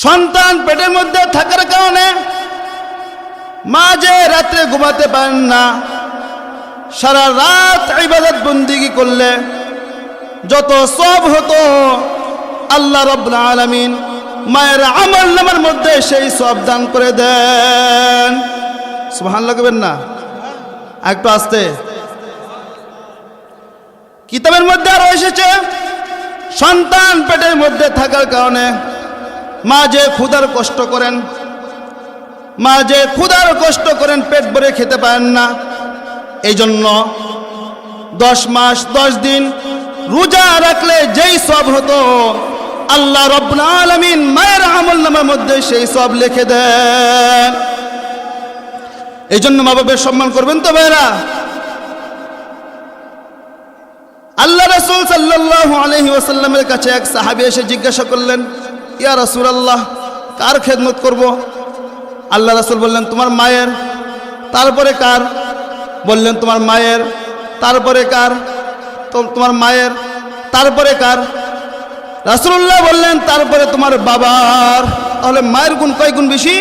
সন্তান পেটের মধ্যে থাকার কারণে মা যে রাত্রে ঘুমাতে পারেন না, সারা রাত ইবাদত বন্দেগী করলে যত সওয়াব হতো আল্লাহ রাব্বুল আলামিন মায়ের আমল নামার মধ্যে সেই সওয়াব দান করে দেন। সুবহানাল্লাহ কইবেন না? একটু আস্তে। কিতাবের মধ্যে আরো এসেছে সন্তান পেটের মধ্যে থাকার কারণে মা যে ক্ষুধার কষ্ট করেন, মা যে ক্ষুধার কষ্ট করেন, পেট ভরে খেতে পারেন না, এই জন্য 10 মাস 10 দিন রোজা রাখলে যেই সওয়াব হতো আল্লাহ রাব্বুল আলামিন মায়ের আমলনামার মধ্যে সেই সওয়াব লিখে দেন। এই জন্য মা বাবার সম্মান করবেন তো ভাইরা। আল্লাহ রাসূল সাল্লাল্লাহু আলাইহি ওয়াসাল্লামের কাছে এক সাহাবী এসে জিজ্ঞাসা করলেন, ইয়া রাসূলুল্লাহ, কার খেদমত করব? আল্লাহ রাসূল বললেন, তোমার মায়ের। তারপরে কার? বললেন, তোমার মায়ের। তারপরে কার? তোমার মায়ের। তারপরে কার? রাসূলুল্লাহ বললেন, তারপরে তোমার বাবার। তাহলে মায়ের গুণ কয় গুণ বেশি?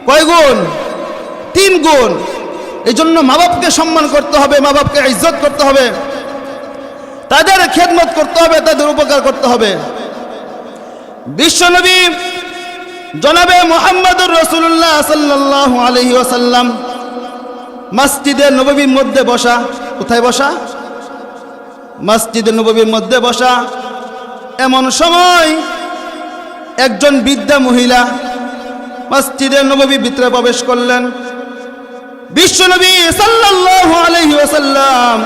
কয় গুণ? 3 গুণ। এই জন্য মা বাপকে সম্মান করতে হবে, মা বাপকে ইজ্জত করতে হবে, তাদের খেদমত করতে হবে, তাদের উপকার করতে হবে। বিশ্বনবী জনাবে মুহাম্মদুর রাসূলুল্লাহ সাল্লাল্লাহু আলাইহি ওয়াসাল্লাম মসজিদে নববীর মধ্যে বসা। কোথায় বসা? মসজিদে নববীর মধ্যে বসা। এমন সময় একজন বৃদ্ধা মহিলা মসজিদে নববীর ভিতরে প্রবেশ করলেন। বিশ্বনবী সাল্লাল্লাহু আলাইহি ওয়াসাল্লাম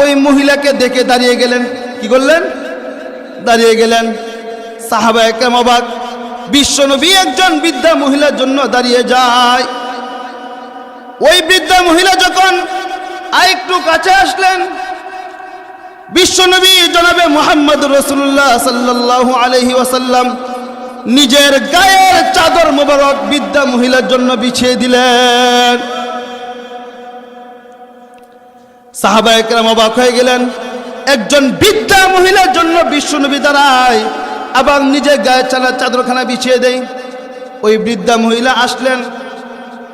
ওই মহিলাকে দেখে দাঁড়িয়ে গেলেন। কি করলেন? দাঁড়িয়ে গেলেন। সাহাবায়ে কেরাম অবাক। বিশ্বনবী একজন বৃদ্ধা মহিলার জন্য দাঁড়িয়ে যায়। ওই বৃদ্ধা মহিলা যখন আরেকটু কাছে আসলেন, বিশ্বনবী জনাবে মুহাম্মদুর রাসূলুল্লাহ সাল্লাল্লাহু আলাইহি ওয়াসাল্লাম নিজের গায়ের চাদর মোবারক বৃদ্ধা মহিলার জন্য বিছিয়ে দিলেন। সাহাবায়ে কেরাম অবাক হয়ে গেলেন। একজন বৃদ্ধা মহিলার জন্য বিশ্বনবী দাঁড়ায়, আবার নিজের গায়ের চাদরখানা বিছিয়ে দেয়। ওই বৃদ্ধা মহিলা আসলেন।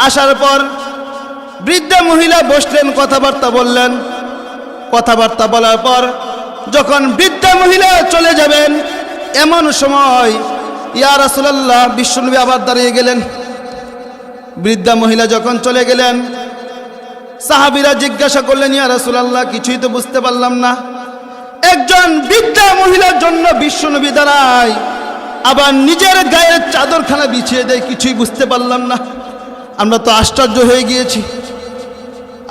আসার পর বৃদ্ধা মহিলা বসলেন, কথাবার্তা বললেন। কথাবার্তা বলার পর যখন বৃদ্ধা মহিলা চলে যাবেন, এমন সময় ইয়া রাসূলুল্লাহ, বিশ্বনবী আবার দাঁড়িয়ে গেলেন। বৃদ্ধা মহিলা যখন চলে গেলেন, সাহাবীরা জিজ্ঞাসা করলেন, ইয়া রাসূলুল্লাহ, কিছুই তো বুঝতে পারলাম না। একজন বৃদ্ধা মহিলার জন্য বিশ্বনবী দাঁড়ায়, আবার নিজের গায়ের চাদরখানা বিছিয়ে দেয়, কিছুই বুঝতে পারলাম না। আমরা তো আশ্চর্য হয়ে গিয়েছি।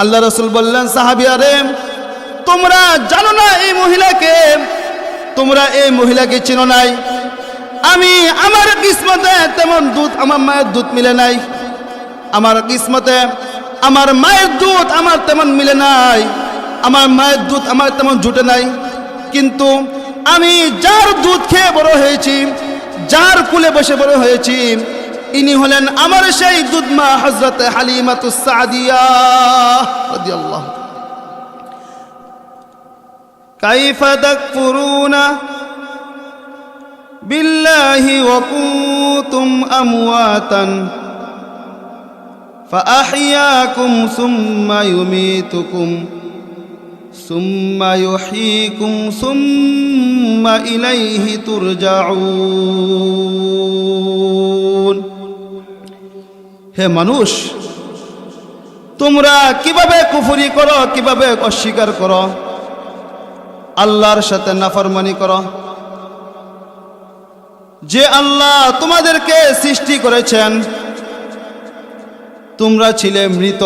আল্লাহ রাসূল বললেন, সাহাবীরা, তোমরা জানো না এই মহিলাকে? তোমরা এই মহিলাকে চিনো নাই? আমি আমার কিসমতে তেমন দুধ আমার মায়ের দুধ মিলে নাই। আমার কিসমতে আমার মায়ের দুধ আমার তেমন মিলে নাই। আমার মায়ের দুধ আমার তেমন জুটে নাই। কিন্তু আমি যার দুধ খেয়ে বড় হয়েছি, যার কুলে বসে বড় হয়েছি, ইনি হলেন আমার সেই দুধ মা হযরত হালিমাতুস সাদিয়া রাদিয়াল্লাহু। কাইফা তাকফুরুনা বিল্লাহি ওয়া কুনতুম আমওয়াতান ফাআহইয়াকুম সুম্মা ইউমীতুকুম সুম্মা ইউহয়ীকুম সুম্মা ইলাইহি তুরজাউন। হে মানুষ, তোমরা কিভাবে কুফরি করো, কিভাবে অস্বীকার করো, আল্লাহর সাথে নাফরমানি করো। যে আল্লাহ তোমাদেরকে সৃষ্টি করেছেন, তোমরা ছিলে মৃত।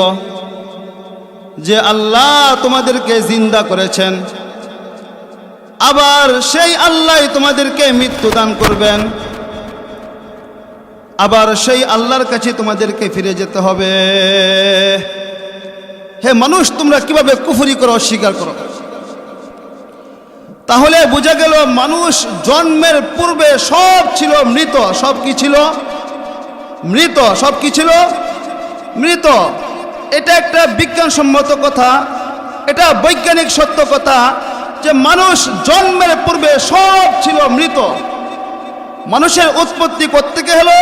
যে আল্লাহ তোমাদেরকে জিন্দা করেছেন, আবার সেই আল্লাহ তোমাদেরকে মৃত্যু দান করবেন। আবার সেই আল্লাহর কাছে তোমাদেরকে ফিরে যেতে হবে। হে মানুষ, তোমরা কিভাবে কুফরি করো, অস্বীকার করো। তাহলে বোঝা গেল মানুষ জন্মের পূর্বে সব ছিল মৃত। সব কি ছিল? মৃত। সব কি ছিল? মৃত। এটা একটা বিজ্ঞানসম্মত কথা, এটা বৈজ্ঞানিক সত্য কথা যে মানুষ জন্মের পূর্বে সব ছিল মৃত। মানুষের উৎপত্তি কোত্থেকে হলো?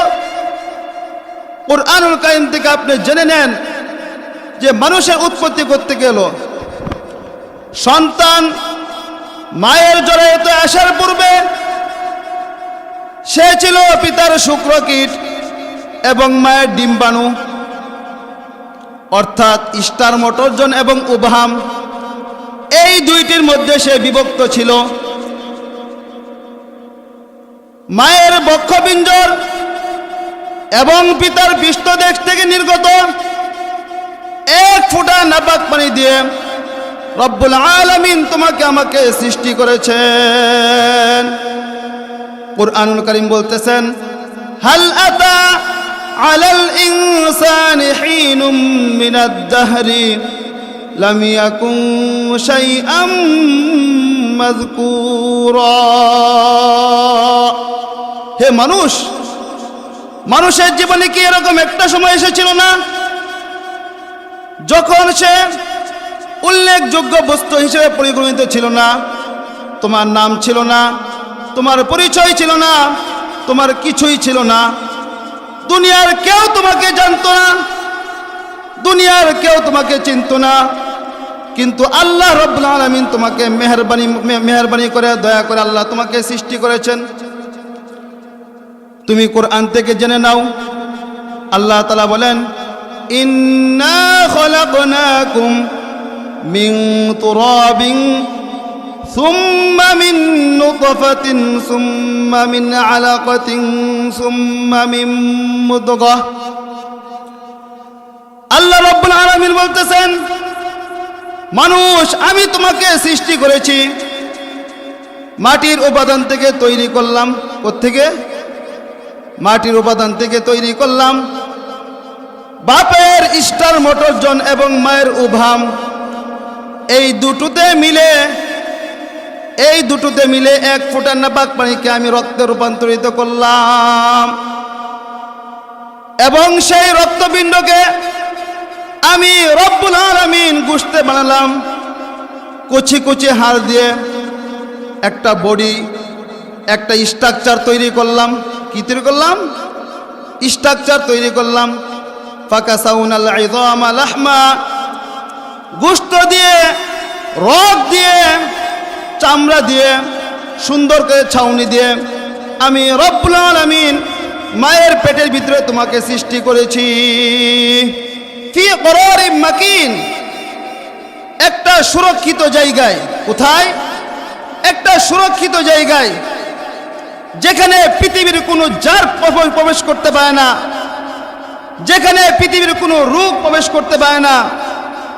কুরআনুল কারীম থেকে আপনি জেনে নেন যে মানুষের উৎপত্তি কোত্থেকে হলো। সন্তান মায়ের জরায়ুতে আসার পূর্বে সে ছিল পিতার শুক্রকীট এবং মায়ের ডিম্বাণু, অর্থাৎ স্টার মোটরজন এবং উভাম, এই দুইটির মধ্যে সে বিভক্ত ছিল। মায়ের বক্ষপিঞ্জর এবং পিতার পৃষ্ঠদেশ থেকে নির্গত এক ফোঁটা নাপাক পানি দিয়ে রব্বুল আলামিন তোমাকে আমাকে সৃষ্টি করেছেন। কুরআনুল কারীম বলতেছেন, হাল আতা আলাল ইনসানি হিনুম মিনাদ দাহরি লাম ইয়াকুন শাইআম মাযকুরা। হে মানুষ, মানুষের জীবনে কি এরকম একটা সময় এসেছিল না যখন সে উল্লেখযোগ্য বস্তু হিসেবে পরিগণিত ছিল না? তোমার নাম ছিল না, তোমার পরিচয় ছিল না, তোমার কিছুই ছিল না। দুনিয়ার কেউ তোমাকে জানতো না, দুনিয়ার কেউ তোমাকে চিনতো না, কিন্তু আল্লাহ রাব্বুল আলামিন তোমাকে মেহেরবানি করে, দয়া করে আল্লাহ তোমাকে সৃষ্টি করেছেন। তুমি কোরআন থেকে জেনে নাও, আল্লাহ তাআলা বলেন, ইন্না খলাকনাকুম মিন তুরাবিন সুম্মা মিন নুতফাতিন সুম্মা মিন আলাকাতিন সুম্মা মিন মুদগাহ। আল্লাহ রাব্বুল আলামিন বলতেছেন, মানুষ আমি তোমাকে সৃষ্টি করেছি, মাটির উপাদান থেকে তৈরি করলাম। কোত্থেকে? মাটির উপাদান থেকে তৈরি করলাম। বাপের স্টার মোটরজন এবং মায়ের উভাম, এই দুটোতে মিলে এক ফোঁটা নাপাক পানিকে আমি রক্তে রূপান্তরিত করলাম এবং সেই রক্তপিণ্ডকে আমি রব্বুল আলামিন গোশতে বানালাম। কুচি কুচি হাড় দিয়ে একটা বডি, একটা স্ট্রাকচার তৈরি করলাম। কি তৈরি করলাম? স্ট্রাকচার তৈরি করলাম। ফাকাসাউনাল ইযামা লাহমা, গোশত দিয়ে, রগ দিয়ে, চামড়া দিয়ে, সুন্দর করে ছাউনি দিয়ে আমি রব্বুল আলামিন মায়ের পেটের ভিতরে তোমাকে সৃষ্টি করেছি। ফি করারিম মাকিন, একটা সুরক্ষিত জায়গায়। কোথায়? একটা সুরক্ষিত জায়গায়, যেখানে পৃথিবীর কোনো জার প্রবেশ করতে পারে না, যেখানে পৃথিবীর কোনো রোগ প্রবেশ করতে পারে না,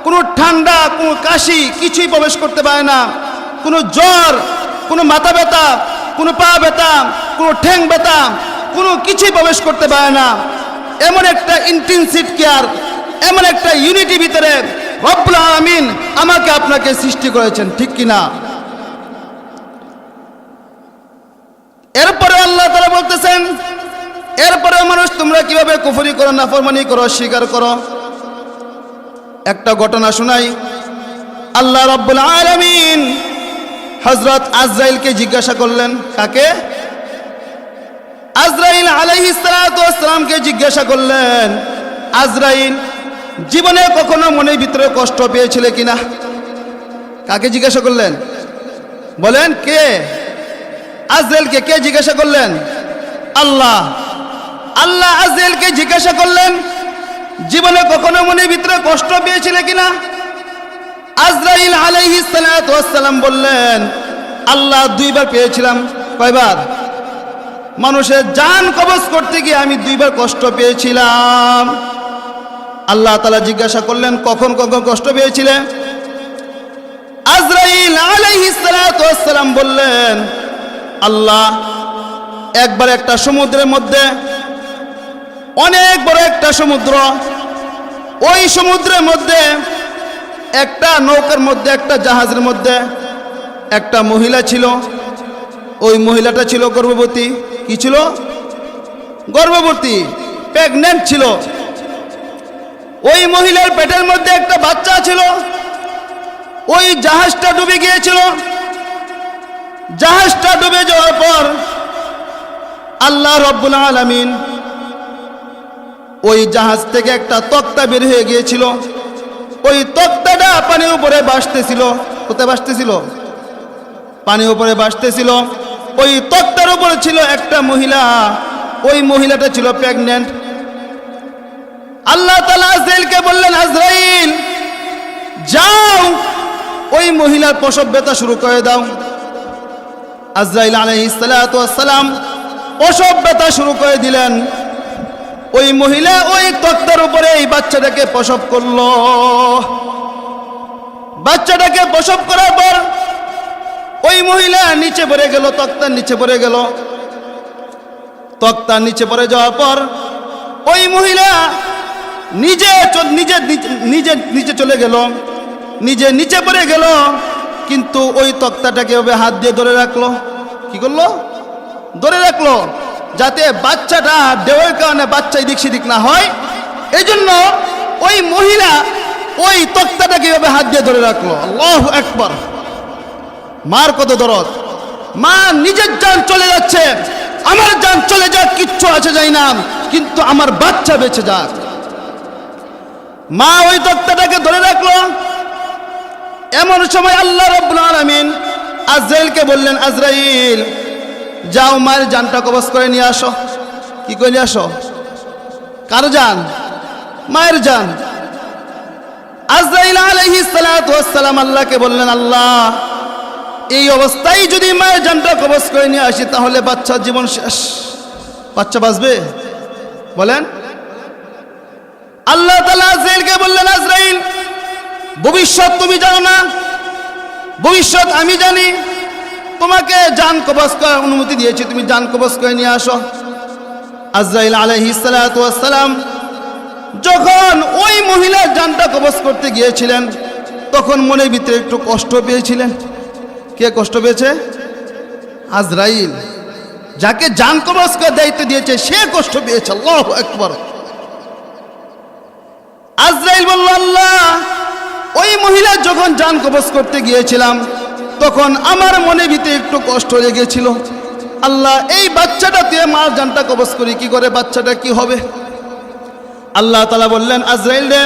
কোনো ঠান্ডা, কোনো কাশি কিছুই প্রবেশ করতে পারে না, কোনো জ্বর, কোনো মাথা ব্যথা, কোনো পা ব্যথা, কোনো ঠ্যাং ব্যথা, কোনো কিছুই প্রবেশ করতে পারে না। এমন একটা ইন্টেনসিভ কেয়ার, এমন একটা ইউনিটি ভিতরে রব্বুল আলামিন আমাকে আপনাকে সৃষ্টি করেছেন, ঠিক কিনা? এরপরে আল্লাহ তাআলা বলতেছেন, এরপরে মানুষ তোমরা কিভাবে কুফরি করো, নাফরমানি করো, স্বীকার করো। একটা ঘটনা শোনাই। আল্লাহ রাব্বুল আলামিন হযরত আজরাইলকে জিজ্ঞাসা করলেন। কাকে? আজরাইল আলাইহিস সালাতু ওয়াস সালামকে জিজ্ঞাসা করলেন, আজরাইল জীবনে কখনো মনের ভিতরে কষ্ট পেয়েছিলে কিনা? কাকে জিজ্ঞাসা করলেন? বলেন কে? আজরাইলকে কে জিজ্ঞাসা করলেন? আল্লাহ। আল্লাহ আজরাইলকে জিজ্ঞাসা করলেন, জীবনে কখনো মনের ভিতরে কষ্ট পেয়েছিলে কিনা? আজরাইল আলাইহিস সালাতু ওয়াস সালাম বললেন, আল্লাহ দুইবার পেয়েছিলাম। কয়বার? মানুষের জান কবজ করতে গিয়ে আমি দুইবার কষ্ট পেয়েছিলাম। আল্লাহ তাআলা জিজ্ঞাসা করলেন, কখন কখন কষ্ট পেয়েছিলে? আজরাইল আলাইহিস সালাতু ওয়াস সালাম বললেন, আল্লাহ একবার একটা সমুদ্রের মধ্যে, অনেক বড় একটা সমুদ্র, ওই সমুদ্রের মধ্যে একটা নৌকার মধ্যে, একটা জাহাজের মধ্যে একটা মহিলা ছিল। ওই মহিলাটা ছিল গর্ভবতী। কি ছিল? গর্ভবতী, প্রেগন্যান্ট ছিল। ওই মহিলার পেটের মধ্যে একটা বাচ্চা ছিল। ওই জাহাজটা ডুবে গিয়েছিল। জাহাজটা ডুবে যাওয়ার পর আল্লাহ রাব্বুল আলামিন ওই জাহাজ থেকে একটা তক্তা বের হয়ে গিয়েছিল। ওই তক্তাটা পানির উপরে ভাসতেছিল। কোথায় ভাসতেছিল? পানির উপরে ভাসতেছিল। ওই তক্তার উপরে ছিল একটা মহিলা। ওই মহিলাটা ছিল প্রেগন্যান্ট। আল্লাহ তাআলা আজরাইলকে বললেন, আজরাইল যাও ওই মহিলার প্রসব ব্যথা শুরু করে দাও। আজরাইল আলাইহিস সালাতু ওয়াস সালাম প্রসব ব্যথা শুরু করে দিলেন। ওই মহিলা ওই তক্তার উপরে এই বাচ্চাটাকে প্রসব করলো। বাচ্চাটাকে প্রসব করার পর ওই মহিলা নিচে পড়ে গেল, তক্তার নিচে পড়ে গেল। তক্তার নিচে পড়ে যাওয়ার পর ওই মহিলা নিজে নিচে চলে গেল, নিজে নিচে পড়ে গেল। কিন্তু ওই তক্তাটাকে ওভাবে হাত দিয়ে ধরে রাখলো। কি করলো? ধরে রাখলো, যাতে বাচ্চাটা ঢেউয়ের কারণে বাচ্চা এদিক সেদিক না হয়। এই জন্য ওই মহিলা ওই তক্তাটাকে এভাবে হাত দিয়ে ধরে রাখলো। আল্লাহু আকবার! মার কত দরদ! মা নিজের জান চলে যাচ্ছে, আমার জান চলে যাক, কিচ্ছু আছে যাই না, কিন্তু আমার বাচ্চা বেঁচে যাক। মা ওই তক্তাটাকে ধরে রাখলো। এমন সময় আল্লাহ রাব্বুল আলামিন আজরাইলকে বললেন, আজরাইল যাও মায়ের জানটা কবজ করে নিয়ে আসো। কি করে নিয়ে আসো? কার জান? মায়ের জান। আজরাইল আলাইহিস সালাতু ওয়াস সালাম আল্লাহকে বললেন, আল্লাহ এই অবস্থায় যদি মায়ের জানটা কবজ করে নিয়ে আসি তাহলে বাচ্চার জীবন শেষ। বাচ্চা বাঁচবে? বলেন। আল্লাহ তাআলা আজরাইলকে বললেন, আজরাইল ভবিষ্যৎ তুমি জানো না, ভবিষ্যৎ আমি জানি। তোমাকে জান কবজ করার অনুমতি দিয়েছি, তুমি জান কবজ করে নিয়ে আসো। আজরাইল আলাইহিস সালাতু ওয়াস সালাম যখন ওই মহিলার জানটা কবজ করতে গিয়েছিলেন তখন মনের ভিতরে একটু কষ্ট পেয়েছিলেন। কে কষ্ট পেয়েছে? আজরাইল। যাকে জান কবজ করার দায়িত্ব দিয়েছে সে কষ্ট পেয়েছে। আল্লাহু আকবার! আজরাইল বলল, আল্লাহ ওই মহিলা যখন জান কবজ করতে গিয়েছিলাম তখন আমার মনে ভিতরে একটু কষ্ট লেগেছিল। আল্লাহ এই বাচ্চাটা দিয়ে মার জানটা কবজ করি, কি করে বাচ্চাটা কি হবে? আল্লাহ তাআলা বললেন, আজরাইল রে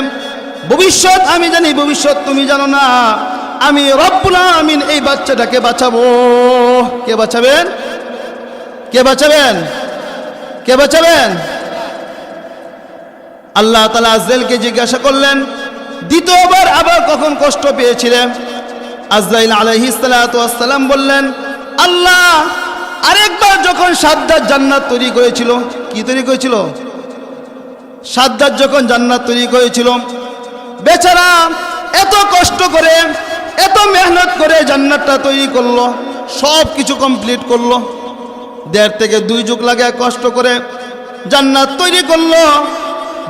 ভবিষ্যৎ আমি জানি, ভবিষ্যৎ তুমি জানো না। আমি রব্বুল আমিন এই বাচ্চাটাকে বাঁচাবো। কে বাঁচাবেন? কে বাঁচাবেন? কে বাঁচাবেন? আল্লাহ তাআলা আজরাইলকে জিজ্ঞাসা করলেন, দ্বিতীয়বার আবার কখন কষ্ট পেয়েছিলেন? আজরাইল আলাইহিস সালাতু ওয়াস সালাম বললেন, আল্লাহ আরেকবার যখন সাদ্দাত জান্নাত তৈরি করেছিল। কি তৈরি করেছিল? সাদ্দাত যখন জান্নাত তৈরি করেছিল, বেচারা এত কষ্ট করে এত মেহনত করে জান্নাতটা তৈরি করলো, সব কিছু কমপ্লিট করলো। 1.5 থেকে 2 যুগ লাগে কষ্ট করে জান্নাত তৈরি করলো।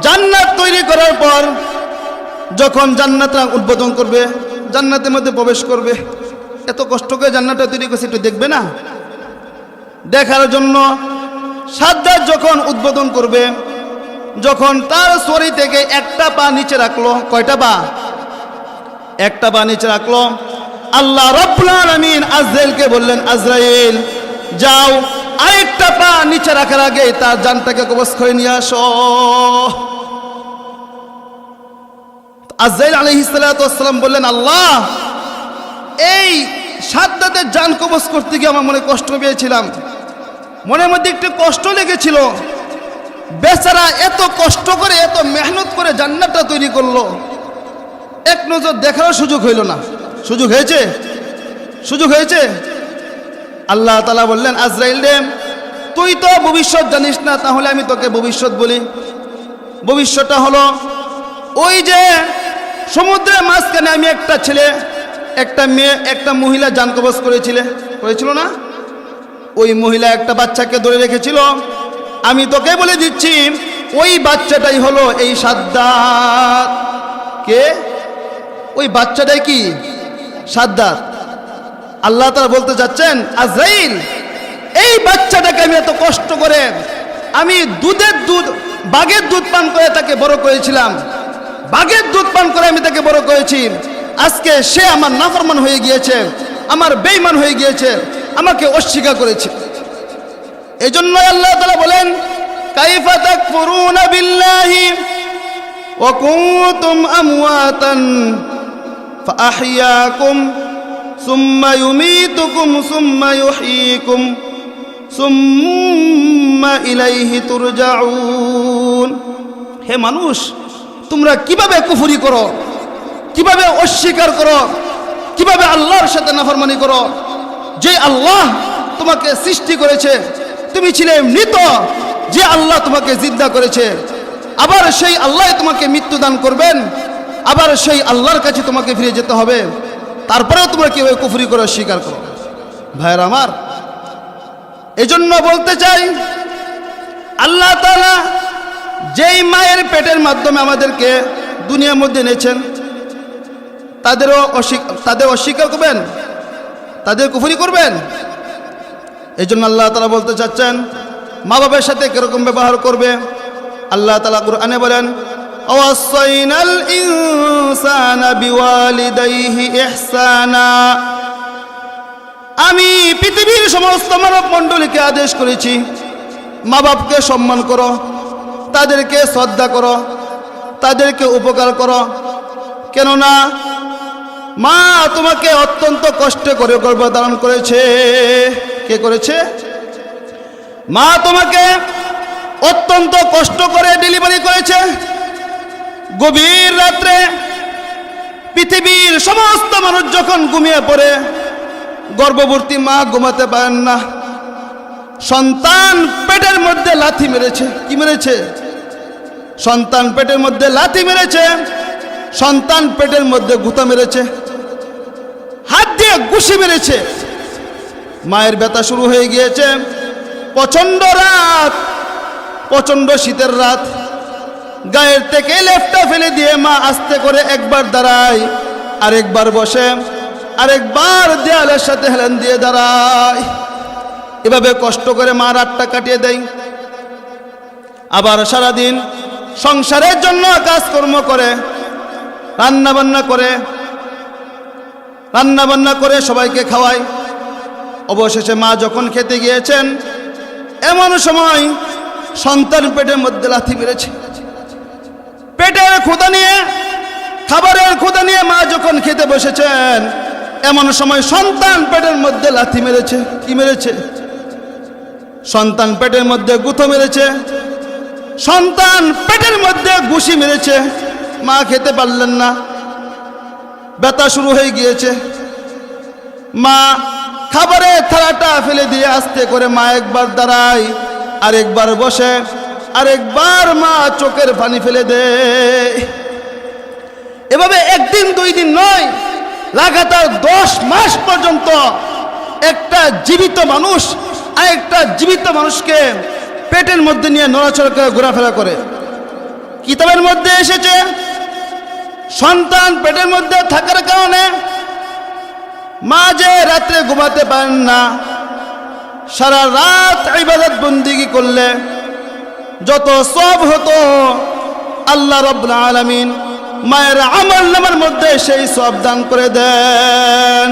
জান্নাত তৈরি করার পর যখন জান্নাতটা উদ্বোধন করবে, জান্নাতের মধ্যে প্রবেশ করবে, এত কষ্ট করে জান্নাতটা তৈরি করছে, একটু দেখবে না? দেখার জন্য সাদ্দাত যখন উদ্বোধন করবে, যখন তার শরীর থেকে একটা পা নিচে রাখলো। কয়টা পা? একটা পা নিচে রাখলো। আল্লাহ রাব্বুল আলামিন আজরাইলকে বললেন, আজরাইল যাও আরেকটা পা নিচে রাখার আগে তার জানটাকে কবজ করে নিয়ে আসো। আজরাইল আলাইহিস সালাতু ওয়াস সালাম বললেন, আল্লাহ এই সাদ্দাতের জান কবজ করতে গিয়ে আমার মনে কষ্ট পেয়েছিলাম, মনের মধ্যে একটু কষ্ট লেগেছিল। বেচারা এত কষ্ট করে এত মেহনত করে জান্নাতটা তৈরি করলো, এক নজর দেখারও সুযোগ হইল না। সুযোগ হয়েছে? সুযোগ হয়েছে? আল্লাহ তাআলা বললেন, আজরাইল রে তুই তো ভবিষ্যৎ জানিস না, তাহলে আমি তোকে ভবিষ্যৎ বলি। ভবিষ্যৎটা হলো, ওই যে সমুদ্রের মাঝখানে আমি একটা ছেলে একটা মেয়ে একটা মহিলা জান কবজ করেছিল না? ওই মহিলা একটা বাচ্চাকে ধরে রেখেছিল। আমি তোকে বলে দিচ্ছি ওই বাচ্চাটাই হলো এই সাদ্দাত। কে? ওই বাচ্চাটাই কি? সাদ্দাত। আল্লাহ তাআলা বলতে যাচ্ছেন, আজরাইল এই বাচ্চাটাকে আমি এত কষ্ট করে আমি বাঘের দুধ পান করে তাকে বড় করেছিলাম, বাঘের দুধ পান করে আমি তাকে বড় করেছি। আজকে সে আমার নাফরমান হয়ে গিয়েছে, আমার বেঈমান হয়ে গিয়েছে, আমাকে অস্বীকার করেছে। এজন্য আল্লাহ তাআলা বলেন কাইফা তাকফুরুনা বিল্লাহি ওয়া কুনতুম আমওয়াতান ফাআহইয়াকুম সুম্মা ইউমীতুকুম সুম্মা ইউহয়ীকুম সুম্মা ইলাইহি তুরজাউন। হে মানুষ, তোমরা কিভাবে কুফরি করো, কিভাবে অস্বীকার করো, কিভাবে আল্লাহর সাথে নাফরমানি করো? যে আল্লাহ তোমাকে সৃষ্টি করেছে, তুমি ছিলে মৃত, যে আল্লাহ তোমাকে জিন্দা করেছে, আবার সেই আল্লাহ তোমাকে মৃত্যু দান করবেন, আবার সেই আল্লাহর কাছে তোমাকে ফিরে যেতে হবে, তারপরেও তোমরা কিভাবে কুফরি করো, স্বীকার করো? ভাইয়ের আমার, এজন্য বলতে চাই, আল্লাহ তাআলা যেই মায়ের পেটের মাধ্যমে আমাদেরকে দুনিয়ার মধ্যে এনেছেন, তাদের অস্বীকার করবেন, তাদের কুফরি করবেন? এই জন্য আল্লাহ তাআলা বলতে চাচ্ছেন মা বাবার সাথে কিরকম ব্যবহার করবে। আল্লাহ তাআলা কুরআনে বলেন ওয়াসাইনাল ইনসানা বিওয়ালিদাইহি ইহসানা। আমি পৃথিবীর সমস্ত মানব মণ্ডলীকে আদেশ করেছি মা বাপকে সম্মান করো, তাদেরকে শ্রদ্ধা করো, তাদেরকে উপকার করো। কেননা মা তোমাকে অত্যন্ত কষ্ট করে গর্ভধারণ করেছে। কে করেছে? মা তোমাকে অত্যন্ত কষ্ট করে ডেলিভারি করেছে। গভীর রাত্রে পৃথিবীর সমস্ত মানুষ যখন ঘুমিয়ে পড়ে, গর্ভবতী মা ঘুমাতে পারেন না, সন্তান পেটের মধ্যে লাথি মেরেছে। কি মেরেছে? সন্তান পেটের মধ্যে লাথি মেরেছে, সন্তান পেটের মধ্যে গুঁতা মেরেছে, হাত দিয়ে ঘুষি মেরেছে। মায়ের ব্যথা শুরু হয়ে গিয়েছে। প্রচন্ড রাত, প্রচন্ড শীতের রাত, গায়ের থেকে লেফটা ফেলে দিয়ে মা আস্তে করে একবার দাঁড়ায়, আরেকবার বসে, আরেকবার দেয়ালের সাথে হেলান দিয়ে দাঁড়ায়। এভাবে কষ্ট করে মা রাতটা কাটিয়ে দেয়। আবার সারাদিন সংসারের জন্য কাজকর্ম করে, রান্না বান্না করে সবাইকে খাওয়ায়। অবশেষে মা যখন খেতে গিয়েছেন, এমন সময় সন্তান পেটের মধ্যে লাথি মেরেছে। পেটের ক্ষুধা নিয়ে, খাবারের ক্ষুধা নিয়ে মা যখন খেতে বসেছেন, এমন সময় সন্তান পেটের মধ্যে লাথি মেরেছে। কি মেরেছে? সন্তান পেটের মধ্যে গুঁতো মেরেছে, সন্তান পেটের মধ্যে ঘুষি মেরেছে। মা খেতে পারলেন না, ব্যথা শুরু হয়ে গিয়েছে। মা খাবারের থালাটা ফেলে দিয়ে আস্তে করে মা একবার দাঁড়ায়, আরেকবার বসে, আরেকবার মা চোখের পানি ফেলে দেয়। এভাবে একদিন দুই দিন নয়, লাগাতার 10 মাস পর্যন্ত একটা জীবিত মানুষ আরেকটা জীবিত মানুষকে পেটের মধ্যে নিয়ে নড়াচড়া করে ঘোরাফেরা করে। কিতাবের মধ্যে এসেছে সন্তান পেটের মধ্যে থাকার কারণে মা যে রাত্রে ঘুমাতে পারেন না, সারা রাত ইবাদত বন্দেগী করলে যত সওয়াব হতো, আল্লাহ রাব্বুল আলামিন মায়ের আমলনামার মধ্যে সেই সওয়াব দান করে দেন।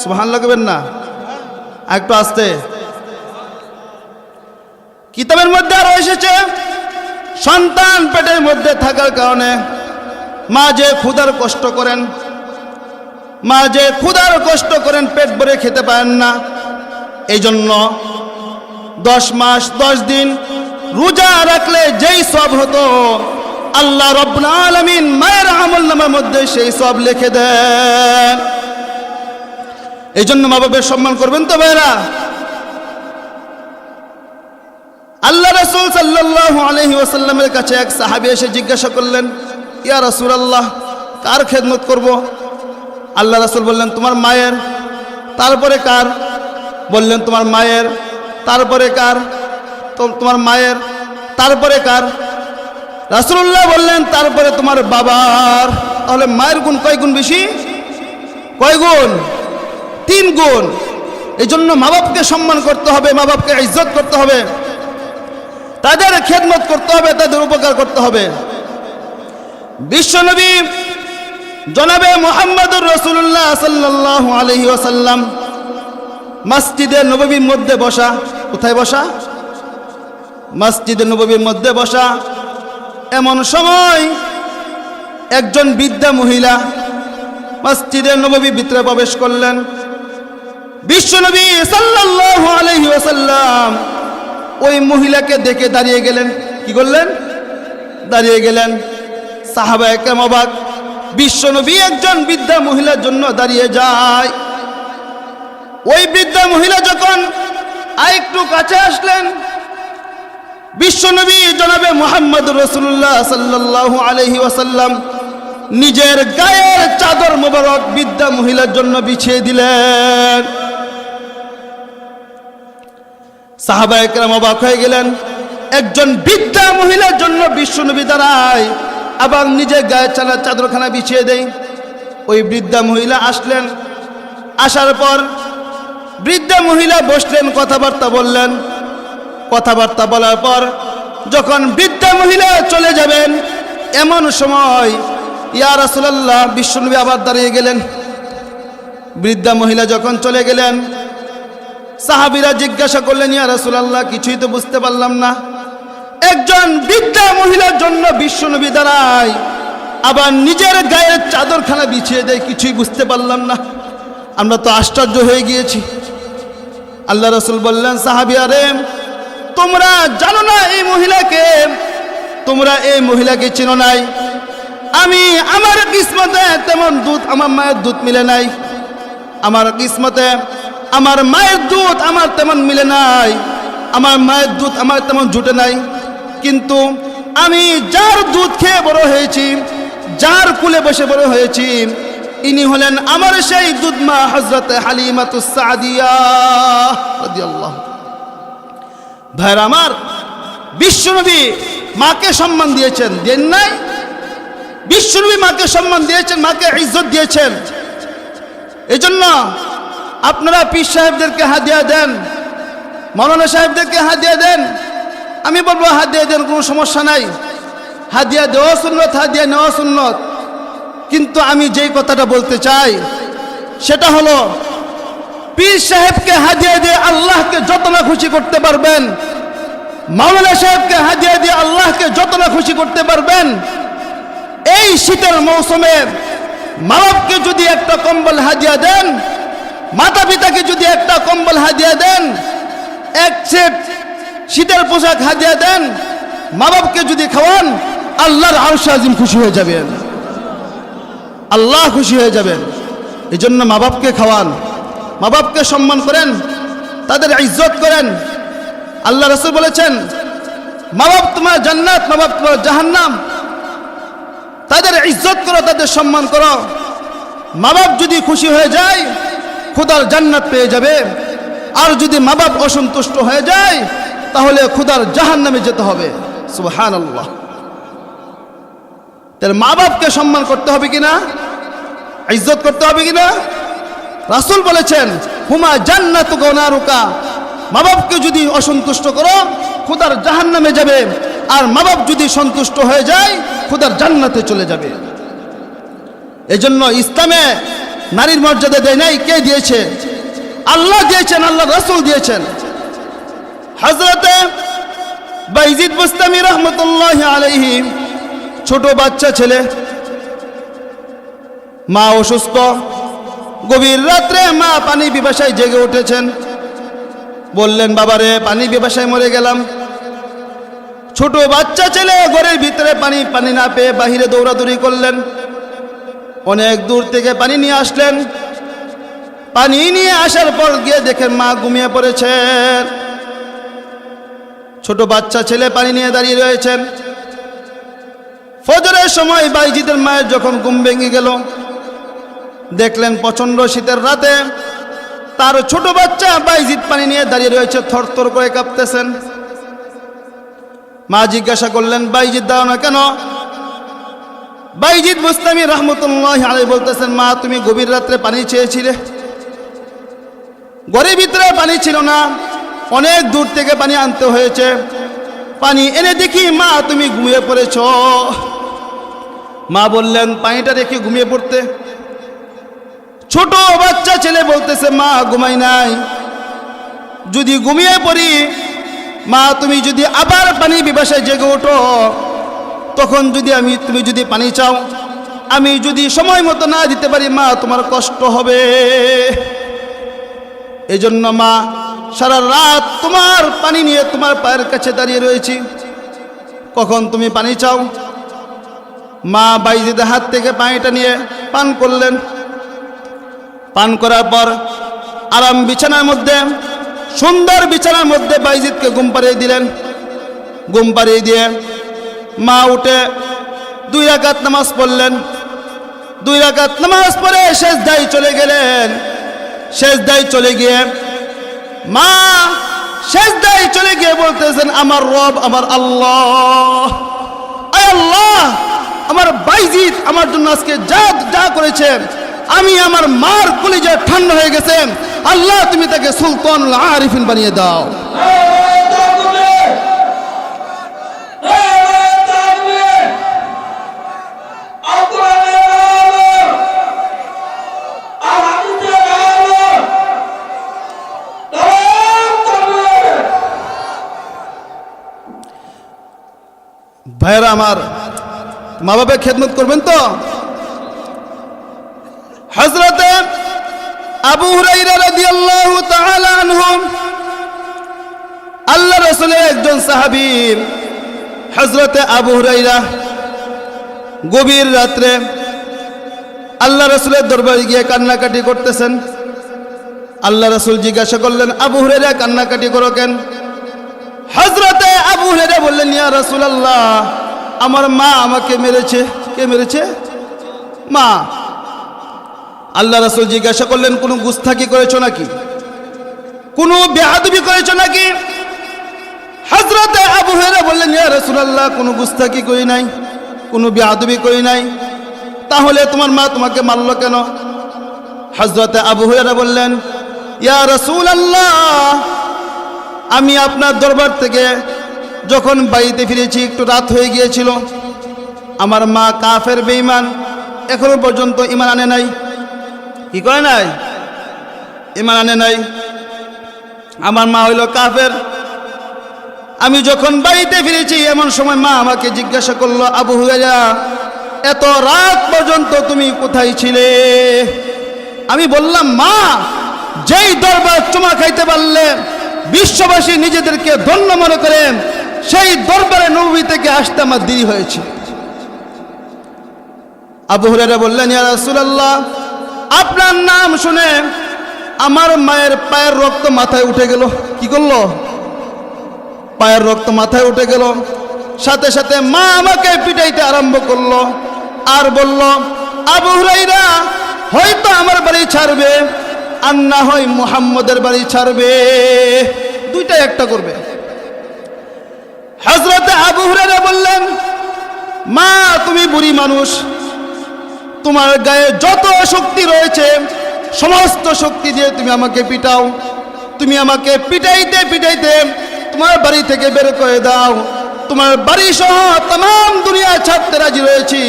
সুবহানাল্লাহ কইবেন না? একটু আস্তে। কিতাবের মধ্যে আরো এসেছে সন্তান পেটের মধ্যে থাকার কারণে মা যে ক্ষুধার কষ্ট করেন, মা যে ক্ষুধার কষ্ট করেন, পেট ভরে খেতে পারেন না, এই জন্য 10 মাস 10 দিন রোজা রাখলে যেই সওয়াব হতো, আল্লাহ রাব্বুল আলামিন মায়ের আমলনামার মধ্যে সেই সওয়াব লিখে দেন। এই জন্য মা বাবার সম্মান করবেন তো ভাইরা। আল্লাহ রাসূল সাল্লাল্লাহু আলাইহি ওয়াসাল্লামের কাছে এক সাহাবী এসে জিজ্ঞাসা করলেন, ইয়া রাসূলুল্লাহ, কার খেদমত করব? আল্লাহ রাসূল বললেন, তোমার মায়ের। তারপরে কার? বললেন, তোমার মায়ের। তারপরে কার? তোমার মায়ের। তারপরে কার? রাসূলুল্লাহ বললেন, তারপরে তোমার বাবার। তাহলে মায়ের গুণ কয় গুণ বেশি? কয় গুণ? 3 গুণ। এই জন্য মা বাপকে সম্মান করতে হবে, মা বাপকে ইজ্জত করতে হবে, তাদের খেদমত করতে হবে, তাদের উপকার করতে হবে। বিশ্বনবী জনাবে মুহাম্মদুর রাসূলুল্লাহ সাল্লাল্লাহু আলাইহি ওয়াসাল্লাম মসজিদে নববীর মধ্যে বসা। কোথায় বসা? মসজিদে নববীর মধ্যে বসা। এমন সময় একজন বৃদ্ধা মহিলা মসজিদে নববীর ভিতরে প্রবেশ করলেন। বিশ্বনবী সাল্লাল্লাহু আলাইহি ওয়াসাল্লাম ওই মহিলাকে দেখে দাঁড়িয়ে গেলেন। কি করলেন? দাঁড়িয়ে গেলেন। সাহাবায়ে কেরাম অবাক, বিশ্বনবী একজন বৃদ্ধা মহিলার জন্য দাঁড়িয়ে যায়। ওই বৃদ্ধা মহিলা যখন আরেকটু কাছে আসলেন, বিশ্বনবী জনাবে মুহাম্মদ রাসূলুল্লাহ সাল্লাল্লাহু আলাইহি ওয়াসাল্লাম নিজের গায়ের চাদর মোবারক বৃদ্ধা মহিলার জন্য বিছিয়ে দিলেন। সাহাবায়ে কেরাম অবাক হয়ে গেলেন, একজন বৃদ্ধা মহিলার জন্য বিশ্বনবী দাঁড়ায় এবং নিজের গায়ের চাদরখানা বিছিয়ে দেয়। ওই বৃদ্ধা মহিলা আসলেন। আসার পর বৃদ্ধা মহিলা বসলেন, কথাবার্তা বললেন। কথাবার্তা বলার পর যখন বৃদ্ধা মহিলা চলে যাবেন, এমন সময় ইয়া রাসূলুল্লাহ বিশ্বনবী আবার দাঁড়িয়ে গেলেন। বৃদ্ধা মহিলা যখন চলে গেলেন, সাহাবীরা জিজ্ঞাসা করলেন, ইয়া রাসূলুল্লাহ কিছুই তো বুঝতে পারলাম না, একজন বৃদ্ধা মহিলার জন্য বিশ্বনবী দাঁড়ায় আবার নিজের গায়ের চাদরখানা বিছিয়ে দেয়, কিছুই বুঝতে পারলাম না, আমরা তো আশ্চর্য হয়ে গিয়েছি। আল্লাহ রাসূল বললেন, সাহাবীরা তোমরা জানো না এই মহিলাকে, তোমরা এই মহিলাকে চেনো নাই। আমি আমার কিসমতে তেমন দুধ আমার মায়ের দুধ মিলে নাই, আমার কিসমতে আমার মায়ের দুধ আমার তেমন মিলে নাই, আমার মায়ের দুধ আমার তেমন জুটে নাই, কিন্তু আমি যার দুধ খেয়ে বড় হয়েছি, যার কুলে বসে বড় হয়েছি, ইনি হলেন আমার সেই দুধ মা হযরতে হালিমাতুস সাদিয়া রাদিয়াল্লাহু। ভাইরা আমার, বিশ্বনবী মাকে সম্মান দিয়েছেন, দেন নাই? বিশ্বনবী মাকে সম্মান দিয়েছেন, মাকে ইজ্জত দিয়েছেন। এজন্য আপনারা পীর সাহেবদেরকে হাদিয়া দেন, মাওলানা সাহেবদেরকে হাদিয়া দেন। আমি বলবো হাদিয়া দেন, কোনো সমস্যা নাই, হাদিয়া দেওয়া সুন্নত, হাদিয়া নেওয়া সুন্নত। কিন্তু আমি যেই কথাটা বলতে চাই সেটা হলো, পীর সাহেবকে হাদিয়া দিয়ে আল্লাহকে যত না খুশি করতে পারবেন, মাওলানা সাহেবকে হাদিয়া দিয়ে আল্লাহকে যত না খুশি করতে পারবেন, এই শীতের মৌসুমে মা বাপকে যদি একটা কম্বল হাদিয়া দেন, মাতা পিতাকে যদি একটা কম্বল হাদিয়া দেন, এক সেট শীতের পোশাক হাদিয়া দেন, মা বাপকে যদি খাওয়ান, আল্লাহর আরশ আজিম খুশি হয়ে যাবেন, আল্লাহ খুশি হয়ে যাবেন। এই জন্য মা বাপকে খাওয়ান, মা বাপকে সম্মান করেন, তাদের ইজ্জত করেন। আল্লাহ রাসূল বলেছেন, মা বাপ তোমার জান্নাত, মা বাপ তোমার জাহান্নাম। তাদের ইজ্জত করো, তাদের সম্মান করো। মা বাপ যদি খুশি হয়ে যায়, খোদার জান্নাত পেয়ে যাবে। আর যদি মা বাপ অসন্তুষ্ট হয়ে যায়, তাহলে খোদার জাহান্নামে যেতে হবে। সুবহানাল্লাহ। তাহলে মা বাপকে সম্মান করতে হবে কিনা, ইজ্জত করতে হবে কিনা? রাসূল বলেছেন, হুমা জান্নাতুকা ওয়া নারুকা। মা বাপকে যদি অসন্তুষ্ট করো, খোদার জাহান্নামে যাবে। আর মা বাপ যদি সন্তুষ্ট হয়ে যায়, খোদার জান্নাতে চলে যাবে। এজন্য ইসলামে নারীর মর্যাদা দেয় নাই, কে দিয়েছে? আল্লাহ দিয়েছেন, আল্লাহ রাসূল দিয়েছেন। হযরতে বাইজিদ বুস্তামি রাহমাতুল্লাহি আলাইহি, ছোট বাচ্চা ছেলে, মা অসুস্থ, গভীর রাত্রে মা পানি পিপাসায় জেগে উঠেছেন। বললেন, বাবারে পানি পিপাসায় মরে গেলাম। ছোট বাচ্চা ছেলে ঘরের ভিতরে পানি না পেয়ে বাহিরে দৌড়াদৌড়ি করলেন। অনেক দূর থেকে পানি নিয়ে আসলেন। পানি নিয়ে আসার পর গিয়ে দেখেন মা ঘুমিয়ে পড়েছেন। ছোট বাচ্চা ছেলে পানি নিয়ে দাঁড়িয়ে রয়েছেন। ফজরের সময় বাইজিদের মায়ের যখন ঘুম ভেঙে গেল, দেখলেন প্রচন্ড শীতের রাতে তার ছোট বাচ্চা বাইজিদ পানি নিয়ে দাঁড়িয়ে রয়েছে, থরথর করে কাঁপতেছেন। মা জিজ্ঞাসা করলেন, বাইজিদ দাও না কেন? বাইজিদ বুস্তামি রাহমাতুল্লাহি আলাইহি বলতেছেন, মা তুমি গভীর রাত্রে পানি চেয়েছিলে, ঘরের ভিতরে পানি ছিল না, অনেক দূর থেকে পানি আনতে হয়েছে। পানি এনে দেখি মা তুমি ঘুমিয়ে পড়েছ। মা বললেন, পানিটা রেখে ঘুমিয়ে পড়তে? ছোট বাচ্চা ছেলে বলতেছে, মা ঘুমাই নাই, যদি ঘুমিয়ে পড়ি মা তুমি যদি আবার পানি পিপাসায় জেগে ওঠো, তখন যদি তুমি যদি পানি চাও, আমি যদি সময় মতো না দিতে পারি মা তোমার কষ্ট হবে। এজন্য মা সারা রাত তোমার পানি নিয়ে তোমার পায়ের কাছে দাঁড়িয়ে রয়েছি, কখন তুমি পানি চাও। মা বাইজিদের হাত থেকে পানিটা নিয়ে পান করলেন। পান করার পর আরাম বিছানার মধ্যে, সুন্দর বিছানার মধ্যে বাইজিদকে ঘুম পাড়িয়ে দিলেন। ঘুম পাড়িয়ে দিয়ে মা উঠে 2 রাকাত নামাজ পড়লেন। 2 রাকাত নামাজ পড়ে সেজদায় চলে গেলেন। সেজদায় চলে গিয়ে মা সেজদায় চলে গিয়ে বলতেছেন, আমার রব, আমার আল্লাহ, আয় আল্লাহ, আমার বাইজিদ আমার জন্য আজকে যা যা করেছে, আমি আমার মার কলিজা ঠান্ডা হয়ে গেছে, আল্লাহ তুমি তাকে সুলতানুল আরিফিন বানিয়ে দাও। ভাইরা আমার, মা বাবার খেদমত করবেন তো। হযরতে আবু হুরায়রা রাদিয়াল্লাহু তাআলা আনহু, আল্লাহ রাসূলের একজন সাহাবী। হযরতে আবু হুরায়রা গভীর রাত্রে আল্লাহ রাসূলের দরবারে গিয়ে কান্নাকাটি করতেছেন। আল্লাহ রাসূল জিজ্ঞাসা করলেন, আবু হুরায়রা কান্নাকাটি করো কেন? হযরতে আবু হুরায়রা বললেন, ইয়া রাসূলুল্লাহ, আমার মা আমাকে মেরেছে। কে মেরেছে? মা। আল্লাহ রাসূল জিজ্ঞাসা করলেন, কোনো গুস্তাখি করেছো নাকি? কোনো বেয়াদবি করেছো নাকি? হযরতে আবু হুরায়রা বললেন, ইয়া রাসূলুল্লাহ, কোনো গুস্তাখি করি নাই, কোনো বেয়াদবি করি নাই। তাহলে তোমার মা তোমাকে মারলো কেন? হযরতে আবু হুরায়রা বললেন, ইয়া রাসূলুল্লাহ, আমি আপনার দরবার থেকে যখন বাড়িতে ফিরেছি একটু রাত হয়ে গিয়েছিল। আমার মা কাফের বেঈমান, এখনো পর্যন্ত ঈমান আনে নাই। কি করে নাই? ঈমান আনে নাই। আমার মা হইল কাফের। আমি যখন বাড়িতে ফিরেছি এমন সময় মা আমাকে জিজ্ঞাসা করলো, আবু হুরায়রা, এত রাত পর্যন্ত তুমি কোথায় ছিলে? আমি বললাম, মা, যেই দরবার চুমা খাইতে পারলে বিশ্ববাসী নিজেদেরকে ধন্য মনে করেন, সেই দরবারে নবী থেকে আসতে আমার দেরি হয়েছে। আবু হুরায়রা বললেন, ইয়া রাসূলুল্লাহ, আপনার নাম শুনে আমার মায়ের পায়ের রক্ত মাথায় উঠে গেল। কি করলো? পায়ের রক্ত মাথায় উঠে গেল। সাথে সাথে মা আমাকে পিটাইতে আরম্ভ করলো আর বলল, আবু হুরায়রা হয়তো আমার বাড়ি ছাড়বে, আর না হয় মুহাম্মদের বাড়ি ছাড়বে, দুইটা একটা করবে। হযরতে আবু হুরায়রা বললেন, মা, তুমি বুড়ি মানুষ, তোমার গায়ে যত শক্তি রয়েছে সমস্ত শক্তি দিয়ে তুমি আমাকে পিটাও। তুমি আমাকে পিটাইতে পিটাইতে তোমার বাড়ি থেকে বের করে দাও। তোমার বাড়ি সহ तमाम দুনিয়া ছাড়তে রাজি রয়েছি,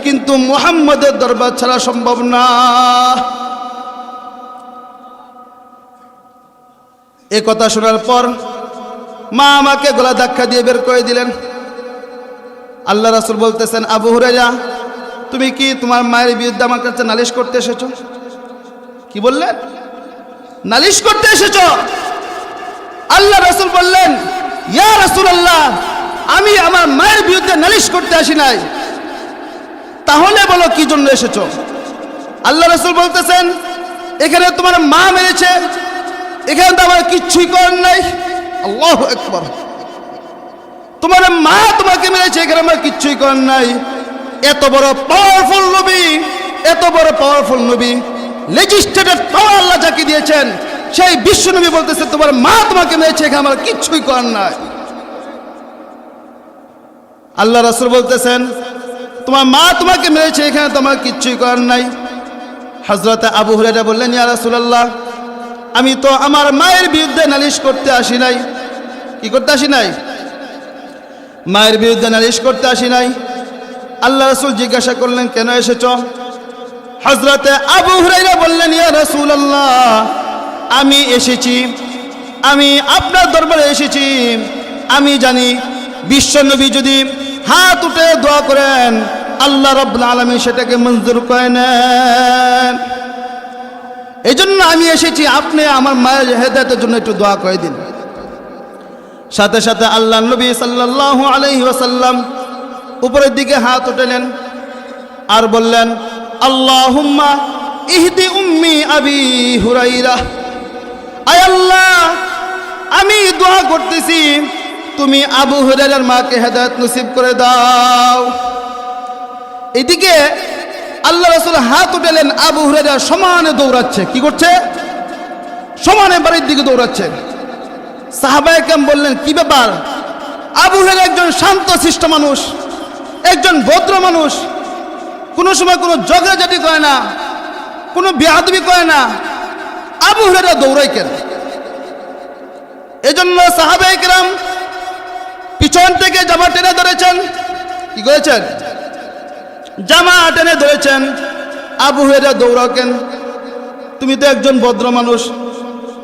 কিন্তু মুহাম্মদের দরবার ছাড়া সম্ভব না। এই কথা শোনার পর মা আমাকে গলা ধাক্কা দিয়ে বের করে দিলেন। আল্লাহ রাসূল বলতেছেন, আবু হুরায়রা, তুমি কি তোমার মায়ের বিরুদ্ধে আমার কাছে নালিশ করতে এসেছো? কি বললেন? নালিশ করতে এসেছো? আল্লাহ রাসূল বললেন, ইয়া রাসূলুল্লাহ, আমি আমার মায়ের বিরুদ্ধে নালিশ করতে আসি নাই। তাহলে বলো কি জন্য এসেছো? আল্লাহ রাসূল বলতেছেন, এখানে তোমার মা মেরেছে, এখানে তো আমার কিচ্ছুই করার নাই। আল্লাহু আকবার। তোমার মা তোমাকে মেরেছে, এখানে আমার কিচ্ছুই করার নাই। এত বড় পাওয়ারফুল নবী, এত বড় পাওয়ারফুল নবী, লেজিসলেটিভ পাওয়ার আল্লাহ যাকে দিয়েছেন, সেই বিশ্ব নবী বলতেছে তোমার মা তোমাকে মেরেছে, এখানে আমার কিচ্ছুই করার নাই। আল্লাহ রাসূল বলতেছেন, তোমার মা তোমাকে মেরেছে, এখানে তোমার কিচ্ছুই করার নাই। হযরতে আবু হুরায়রা বললেন, ইয়া রাসূলুল্লাহ, আমি তো আমার মায়ের বিরুদ্ধে নালিশ করতে আসি নাই। কি করতে আসি নাই? মায়ের বিরুদ্ধে নালিশ করতে আসি নাই। আল্লাহ রাসূল জিজ্ঞাসা করলেন, কেন এসেছো? হযরতে আবু হুরায়রা বললেন, ইয়া রাসূলুল্লাহ, আমি এসেছি আমি আপনার দরবারে এসেছি, আমি জানি বিশ্বনবী যদি হাত উঠে দোয়া করেন আল্লাহ রাব্বুল আলামিন সেটাকে মঞ্জুর করে নেন। এই জন্য আমি এসেছি, আপনি আমার মায়ের হেদায়েতের জন্য একটু দোয়া করে দিন। সাথে সাথে আল্লাহ নবী সাল্লাল্লাহু আলাইহি ওয়াসাল্লাম উপরের দিকে হাত উঠালেন আর বললেন, আল্লাহুম্মা ইহদি উম্মি আবি হুরাইরা। আয় আল্লাহ, আমি দোয়া করতেছি তুমি আবু হুরায়রার মাকে হেদায়েত নসিব করে দাও। এদিকে আল্লাহ রাসূল হাত উঠালেন, আবু হুরায়রা সমানে দৌড়াচ্ছে। কি করছে? সমানে বাড়ির দিকে দৌড়াচ্ছে। সাহাবায়ে কেরাম বললেন, কি ব্যাপার? আবু হুরায়রা একজন শান্তশিষ্ট মানুষ, একজন ভদ্র মানুষ, কোনো সময় কোনো ঝগড়াঝাটি করে না, কোনো বেয়াদবি করে না, আবু হুরায়রা দৌড়ায় কেন? এজন্য সাহাবায়ে কেরাম পিছন থেকে জামা টেনে ধরেছেন। কি করেছেন? জামা টেনে ধরেছেন। আবু হুরায়রা দৌড়াও কেন? তুমি তো একজন ভদ্র মানুষ,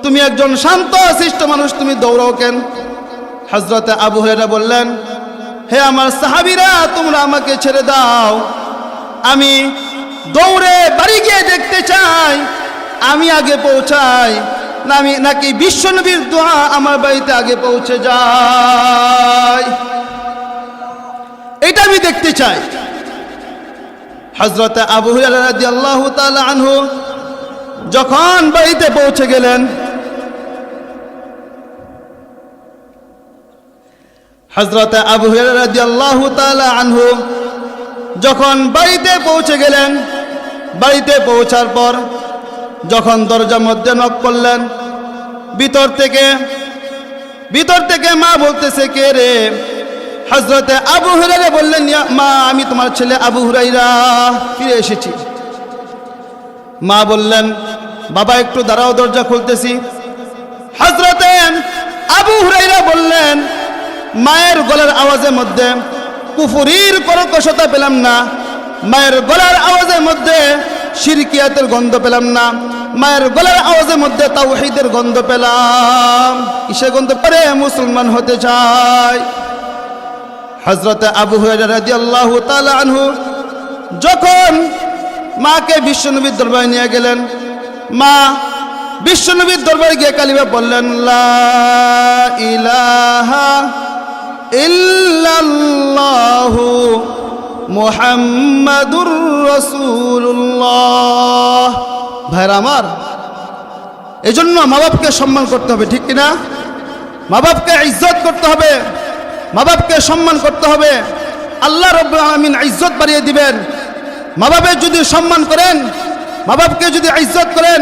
তুমি একজন শান্ত শিষ্ট মানুষ, তুমি দৌড়াও কেন? হযরতে আবু হুরায়রা বললেন, হে আমার সাহাবীরা, তোমরা আমাকে ছেড়ে দাও, আমি দৌড়ে বাড়ি গিয়ে দেখতে চাই আমি আগে পৌঁছাই না, আমি নাকি বিশ্বনবীর দোয়া আমার বাড়িতে আগে পৌঁছে যায়, এটা আমি দেখতে চাই। হযরতে আবু হুরায়রা রাদিয়াল্লাহু তাআলা আনহু যখন বাড়িতে পৌঁছে গেলেন, হযরতে আবু হুরায়রা রাদিয়াল্লাহু তাআলা আনহু যখন বাড়িতে পৌঁছে গেলেন, বাড়িতে পৌঁছার পর যখন দরজার মধ্যে নক করলেন, ভিতর থেকে মা বলতেছে, কে রে? হযরতে আবু হুরায়রা বললেন, মা, আমি তোমার ছেলে আবু হুরায়রা ফিরে এসেছি। মা বললেন, বাবা একটু দাঁড়াও, দরজা খুলতেছি। হযরতে আবু হুরায়রা বললেন, মায়ের গলার আওয়াজের মধ্যে কুফরির কর্কশতা পেলাম না, মায়ের গলার আওয়াজের মধ্যে শিরকিয়াতের গন্ধ পেলাম না, মায়ের গলার আওয়াজের মধ্যে তাওহীদের গন্ধ পেলাম। কিসের গন্ধ? পরে মুসলমান হতে চায়। হযরতে আবু হুরায়রা রাদিয়াল্লাহু তাআলা আনহু যখন মাকে বিশ্বনবীর দরবারে নিয়ে গেলেন, মা বিশ্বনবীর দরবারে গিয়ে কালিমা বললেন, লা ইলাহা ইল্লাল্লাহু মুহাম্মাদুর রাসূলুল্লাহ। ভাইরা আমার, এজন্য মা বাপকে সম্মান করতে হবে, ঠিক কিনা? মা বাপকে ইজ্জত করতে হবে, মা বাপকে সম্মান করতে হবে। আল্লাহ রাব্বুল আলামিন ইজ্জত বাড়িয়ে দিবেন। মা বাপের যদি সম্মান করেন, মা বাপকে যদি ইজ্জত করেন,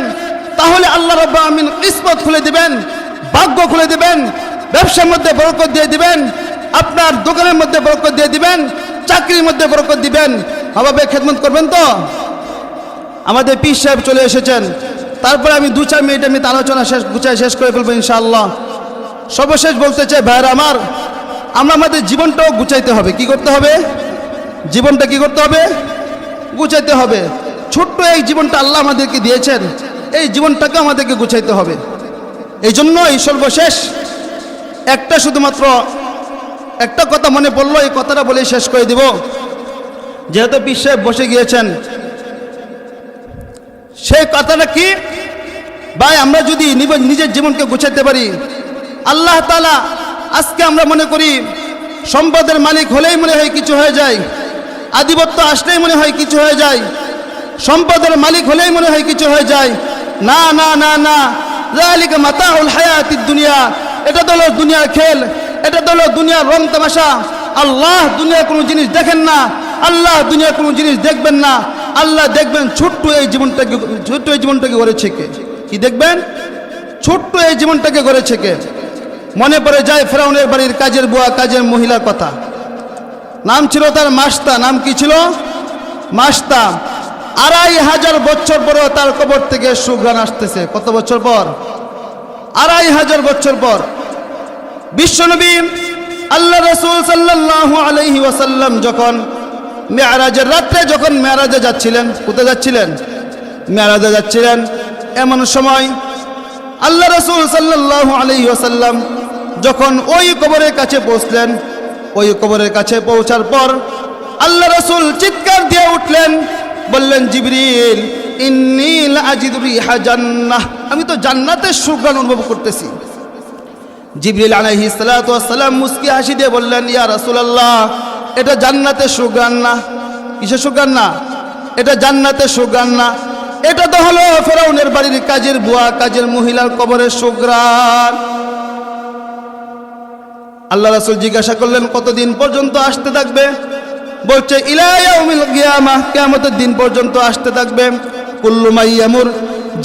তাহলে আল্লাহ রাব্বুল আলামিন কিসমত খুলে দিবেন, ভাগ্য খুলে দিবেন, ব্যবসার মধ্যে বরকত দিয়ে দিবেন, আপনার দোকানের মধ্যে বরকত দিয়ে দিবেন, চাকরির মধ্যে বরকত দিবেন। মা বাপের খেদমত করবেন তো? আমাদের পীর সাহেব চলে এসেছেন, তারপরে আমি 2-4 মিনিট আমি আলোচনা শেষ করে ফেলবো ইনশাআল্লাহ। সর্বশেষ বলতে চাই, ভাইরা আমার, আমরা আমাদের জীবনটাও গুছাইতে হবে। কি করতে হবে? জীবনটা কি করতে হবে? গুছাইতে হবে। ছোট্ট এই জীবনটা আল্লাহ আমাদেরকে দিয়েছেন, এই জীবনটাকে আমাদেরকে গুছাইতে হবে। এই জন্যই সর্বশেষ শুধুমাত্র একটা কথা মনে পড়লো, এই কথাটা বলে শেষ করে দিব। যেহেতু পীর সাহেব বসে গিয়েছেন, সেই কথাটা কি? ভাই, আমরা যদি নিজের জীবনকে গুছাইতে পারি, আল্লাহ তাআলা, আজকে আমরা মনে করি সম্পদের মালিক হলেই মনে হয় কিছু হয়ে যায়, আধিপত্য আসলেই মনে হয় কিছু হয়ে যায়, সম্পদের মালিক হলেই মনে হয় কিছু হয়ে যায়। না না না না, যালিকা মাতাউল হায়াতিদ দুনিয়া, এটা তো হলো দুনিয়ার খেল, এটা তো হলো দুনিয়ার রং তামাশা। আল্লাহ দুনিয়ার কোনো জিনিস দেখেন না, আল্লাহ দুনিয়ার কোনো জিনিস দেখবেন না। আল্লাহ দেখবেন ছোট্ট এই জীবনটাকে গড়েছে কে? কি দেখবেন? ছোট্ট এই জীবনটাকে গড়েছে কে? মনে পড়ে যায় ফেরাউনের বাড়ির কাজের বুয়া, কাজের মহিলার কথা। নাম ছিল তার মাস্তা। নাম কি ছিল? মাস্তা। 2500 বছর পরেও তার কবর থেকে সুঘ্রাণ আসতেছে। কত বছর পর? 2500 বছর পর। বিশ্বনবী আল্লাহ রাসূল সাল্লাল্লাহু আলাইহি ওয়াসাল্লাম যখন মেরাজের রাত্রে যখন মেরাজে যাচ্ছিলেন, কোথায় যাচ্ছিলেন? মেরাজে যাচ্ছিলেন। এমন সময় আল্লাহ রাসূল সাল্লাল্লাহু আলাইহি ওয়াসাল্লাম যখন ওই কবরের কাছে পৌঁছলেন, ওই কবরের কাছে পৌঁছার পর আল্লাহ রাসূল চিৎকার দিয়ে উঠলেন, বললেন, জিবরিল ইন্নী লাআজিদু রিহা জান্নাহ, আমি তো জান্নাতের সুগন্ধ অনুভব করতেছি। জিবরিল আলাইহিস সালাতু ওয়াস সালাম মুস্কি হাসি দিয়ে বললেন, ইয়া রাসূলুল্লাহ, এটা জান্নাতের সুগন্ধ না। কিসের সুগন্ধ না? এটা জান্নাতের সুগন্ধ না, এটা তো হলো ফেরাউনের বাড়ির কাজের বুয়া, কাজের মহিলার কবরের সুঘ্রাণ। আল্লাহ রাসূল জিজ্ঞাসা করলেন, কতদিন পর্যন্ত আসতে থাকবে? বলছে, ইলা ইয়াউমিল কিয়ামাহ, কিয়ামতের দিন পর্যন্ত আসতে থাকবে। কুল্লু মাইয়ামুর,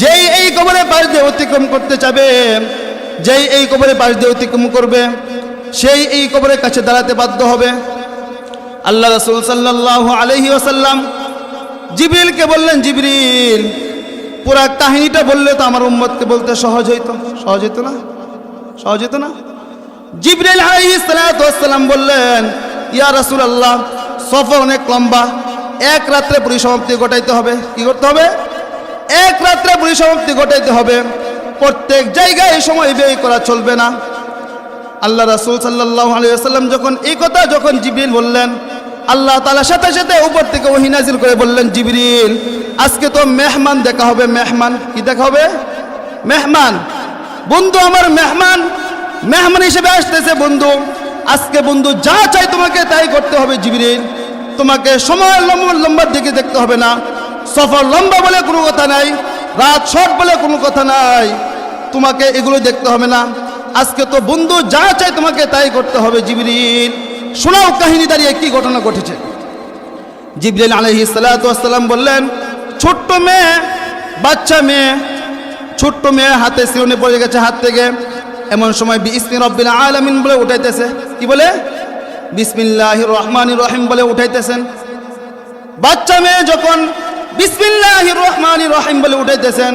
যেই এই কবরের পাশ দিয়ে অতিক্রম করতে যাবে, যেই এই কবরের পাশ দিয়ে অতিক্রম করবে, সেই এই কবরের কাছে দাঁড়াতে বাধ্য হবে। আল্লাহ রাসূল সাল্লাল্লাহু আলাইহি ওয়াসাল্লাম জিবরিলকে বললেন, জিবরিল পুরা কাহিনীটা বললে তো আমার উম্মতকে বলতে সহজ হইতো। সহজ হইতো না? সহজ হইতো না? জিবরিল আলাইহিস সালাতু ওয়াস সালাম বললেন, ইয়া রাসূলুল্লাহ, সফর অনেক লম্বা, এক রাত্রে পরিসমাপ্তি ঘটাইতে হবে। কি করতে হবে? এক রাত্রে পরিসমাপ্তি ঘটাইতে হবে। প্রত্যেক জায়গায় সময় ব্যয় করা চলবে না। আল্লাহ রাসূল সাল্লাল্লাহু আলাইহি ওয়াসাল্লাম যখন এই কথা জিবরিল বললেন, আল্লাহ তাআলা সাথে সাথে উপর থেকে ওহী নাযিল করে বললেন, জিবরিল আজকে তো মেহমান দেখা হবে। মেহমান কি দেখা হবে? মেহমান। বন্ধু আমার মেহমান, মেহমান হিসেবে আসতেছে বন্ধু। আজকে বন্ধু যা চাই তোমাকে তাই করতে হবে জিবরিল। তোমাকে সময় লম্বার দিকে দেখতে হবে না। সফর লম্বা বলে কোনো কথা নাই, রাত শর্ট বলে কোনো কথা নাই, তোমাকে এগুলো দেখতে হবে না। আজকে তো বন্ধু যা চাই তোমাকে তাই করতে হবে। জিবরিল শোনাও কাহিনী দাঁড়িয়ে কি ঘটনা ঘটেছে। জিবরিল আলাইহিস সালাতু ওয়াস সালাম বললেন, ছোট্ট মেয়ে, বাচ্চা মেয়ে, ছোট্ট মেয়ে হাতে শিরনে পড়ে গেছে হাত থেকে। এমন সময় বিসমি রাব্বিল আলামিন বলে উঠাইতেছে। কি বলে? বিসমিল্লাহির রহমানির রহিম বলে উঠাইতেছেন। বাচ্চা মেয়ে যখন বিসমিল্লাহির রহমানির রহিম বলে উঠাইতেছেন,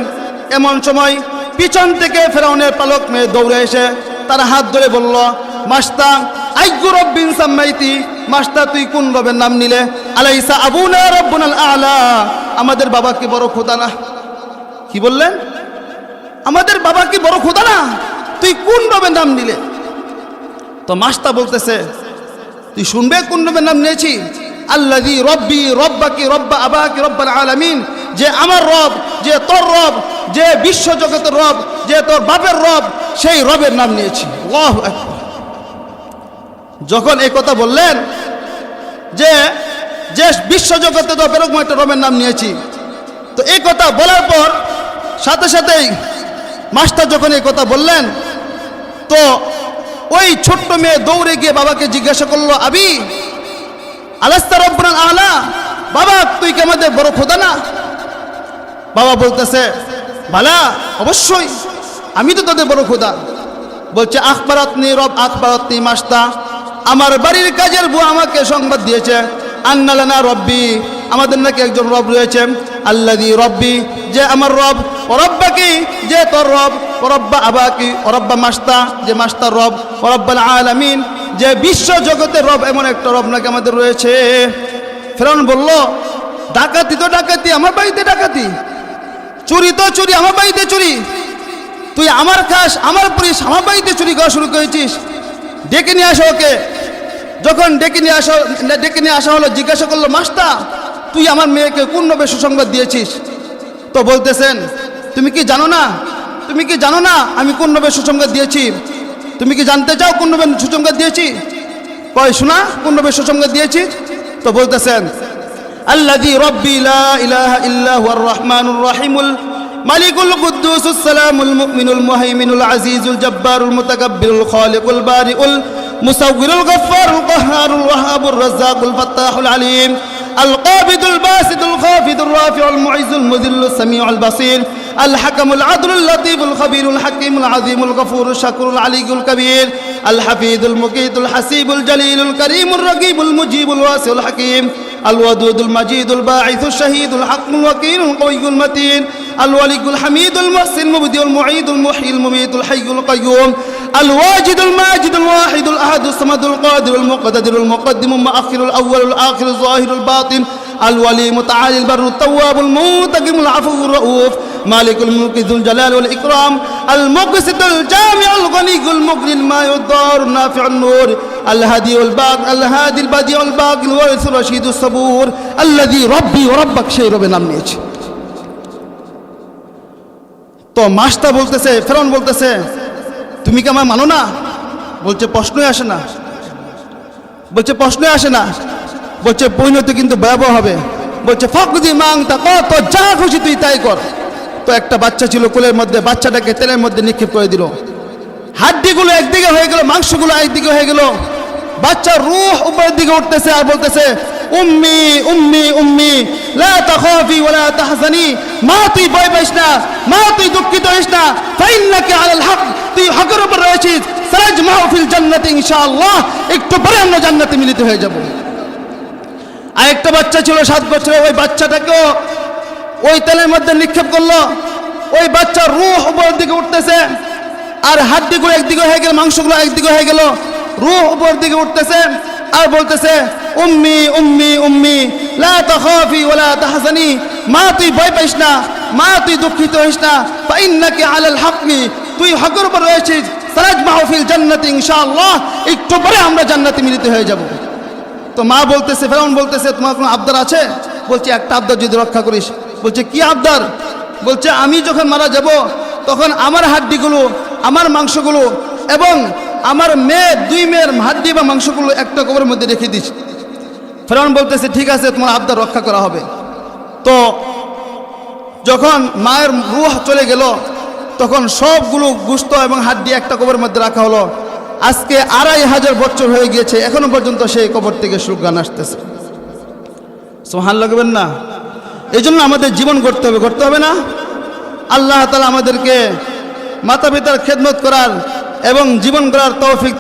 এমন সময় পিছন থেকে ফেরাউনের পালক মেয়ে দৌড়ে এসে তার হাত ধরে বলল, মাস্তা আইয়ু রব্বিন সাম্মাইতি, মাস্তা তুই কোন রবের নাম নিলে? আলাইসা আবুনা রব্বুনাল আলা, আমাদের বাবা কি বড় খোদা না? কি বললেন? আমাদের বাবা কি বড় খোদা না? তুই কোন রবের নাম নিলে? তো মাস্তা বলতেছে, তুই শুনবে কোন রবের নাম নিয়েছি? আল্লাযী রব্বি রব্বাকি রব্বা আবাকি রব্বাল আলামিন, যে আমার রব, যে তোর রব, যে বিশ্ব জগতের রব, যে তোর বাপের রব, সেই রবের নাম নিয়েছি। আল্লাহু আকবার। যখন এই কথা বললেন যে যে বিশ্ব জগতে তো এরকম একটা রবের নাম নিয়েছি, তো এই কথা বলার পর সাথে সাথেই মাস্টার যখন এই কথা বললেন, তো ওই ছোট্ট মেয়ে দৌড়ে গিয়ে বাবাকে জিজ্ঞাসা করলো, আবি আলাস্তা রব্বুনাল আলা, বাবা তুই কি আমাদের বড় খোদা না? বাবা বলতেছে, বালা অবশ্যই, আমি তো তোদের বড় খোদা। বলছে, আখবারাতনি রব আখবারাতনি মাস্তা, আমার বাড়ির কাজের বুয়া আমাকে সংবাদ দিয়েছে, আন্না লানা রব্বি, আমাদের নাকি একজন রব রয়েছে, আল্লাযী রব্বি, যে আমার রব, রব্বাকি, যে তোর রব, রব্বা আবাকি, রব্বা মাস্তা, যে মাস্তার রব, রব্বাল আলামিন, যে বিশ্ব জগতের রব, এমন একটা রব নাকি আমাদের রয়েছে। ফেরাউন বলল, ডাকাতি তো ডাকাতি, আমার বাড়িতে ডাকাতি, চুরি তো চুরি, আমার বাড়িতে চুরি, তুই আমার খাস, আমার পুলিশ, আমার বাড়িতে চুরি করা শুরু করেছিস, ডেকে নিয়ে আসো ওকে। যখন ডেকে নিয়ে আসা হলো, জিজ্ঞাসা করলো, মাস্তা তুই আমার মেয়েকে কোন রবে সুসংবাদ দিয়েছিস? তো বলতেছেন, তুমি কি জানো না, তুমি কি জানো না আমি কোন রবে সুসংবাদ দিয়েছি? তুমি কি জানতে চাও কোন রবে সুসংবাদ দিয়েছি? কয় শোনা, কোন রবে সুসংবাদ দিয়েছি? তো বলতেছেন, আল্লাযী রব্বি লা ইলাহা ইল্লা হুয়ার রহমানুর রহিমুল মালিকুল কুদ্দুসুস সালামুল মুমিনুল মুহাইমিনুল আজিজুল জব্বারুল মুতাকাব্বিরুল খালিকুল বারিউল মুসাউবিরুল গফফারুল কাহ্হারুল ওয়াহাবুর রাজ্জাকুল ফাত্তাহুল আলিম القابض الباسط الخافض الرافع المعز المذل السميع البصير الحكم العدل اللطيف الخبير الحكيم العظيم الغفور الشكور العلي الكبير الحفيظ المقيت الحسيب الجليل الكريم الرقيب المجيب الواسع الحكيم الودود المجيد الباعث الشهيد الحق الوكيل القوي المتين الولي الحميد المحسن المبدئ المعيد المحيي المميت الحي القيوم الواجد الماجد الواحد الأحد الصمد القادر المقتدر المقدم المؤخر الأول الآخر الظاهر الباطن الولي متعالي البر التواب المنتقم العفو الرؤوف মালিকুল মুলকি যুল জালাল ওয়াল ইকরাম আল মুকসিতুল জামিউল গনিয়ুল মুগনিল মায়ুদ দার নাফিউন নূর আল হাদিউল বাগ আল হাদিল বাদিউল বাগিল ওয়ারিসুর রশিদুস সাবুর আল্লাযী রাব্বি ওয়া রাব্বাক, সেই রবের নাম নিয়েছে। তো মাস্টার বলতেছে, ফেরাউন বলতেছে, তুমি কি আমার মানো না? বলছে প্রশ্নই আসে না, বলছে প্রশ্নই আসে না, বলছে পরিণতি কিন্তু ভয়াবহ হবে। বলছে ফাকদি মাং তা কত, যা খুশি তুই তাই কর। তো একটা বাচ্চা ছিল কোলের মধ্যে, বাচ্চাটাকে তেলের মধ্যে নিক্ষেপ করে দিল। হাড্ডিগুলো একদিকে হয়ে গেল, মাংসগুলো একদিকে হয়ে গেল, বাচ্চার রূহ উপরের দিকে উঠতেছে আর বলতেছে উম্মি উম্মি উম্মি লা তাখাফি ওয়া লা তাহজানি, মা তুই ভয় পাইস না, মা তুই দুঃখিত হইস না, ফাইন্নাকা আলাল হক, তুই হকের উপর রয়েছিস, সারাজমাউ ফিল জান্নাতি ইনশাআল্লাহ, একটু পরে আমরা জান্নাতে মিলিত হয়ে যাব। আরেকটা বাচ্চা ছিল 7 বছরের, ওই বাচ্চাটাকেও ওই তেলের মধ্যে নিক্ষেপ করলো। ওই বাচ্চার রূহ উপরের দিকে উঠতেছে আর হাড্ডিগুলো একদিকে হয়ে গেল, মাংসগুলো একদিকে হয়ে গেল, রূহ উপরের দিকে উঠতেছে আর বলতেছে উম্মি উম্মি উম্মি লা তাখাফি ওয়া লা তাহজানি, মা তুই ভয় পাইস না, মা তুই দুঃখিত হইস না, ফাইন্নাকা আলাল হকমি, তুই হকের উপর রয়েছিস, সারাজমাউ ফিল জান্নাতি ইনশাআল্লাহ, একটু পরে আমরা জান্নাতে মিলিত হয়ে যাব। তো মা বলতেছে, ফেরাউন বলতেছে তোমার কোনো আবদার আছে? বলছে একটা আবদার যদি রক্ষা করিস। বলছে কি আবদার? বলছে আমি যখন মারা যাব তখন আমার হাড্ডিগুলো, আমার মাংসগুলো এবং আমার মেয়ে, 2 মেয়ের হাড্ডি বা মাংসগুলো একটা কবরের মধ্যে রেখে দিস। ফেরাউন বলতেছে ঠিক আছে, তোমার আবদার রক্ষা করা হবে। তো যখন মায়ের রূহ চলে গেল তখন সবগুলো গোশত এবং হাড্ডি একটা কবরের মধ্যে রাখা হলো। আজকে 2500 বছর হয়ে গিয়েছে, এখনো পর্যন্ত সেই কবর থেকে সুগান আসতেছে। সুবহানাল্লাহ লাগবেন না? এই জন্য আমাদের জীবন করতে হবে, করতে হবে না? আল্লাহ তাআলা আমাদেরকে মাতা পিতার খেদমত করার এবং জীবন করার তৌফিক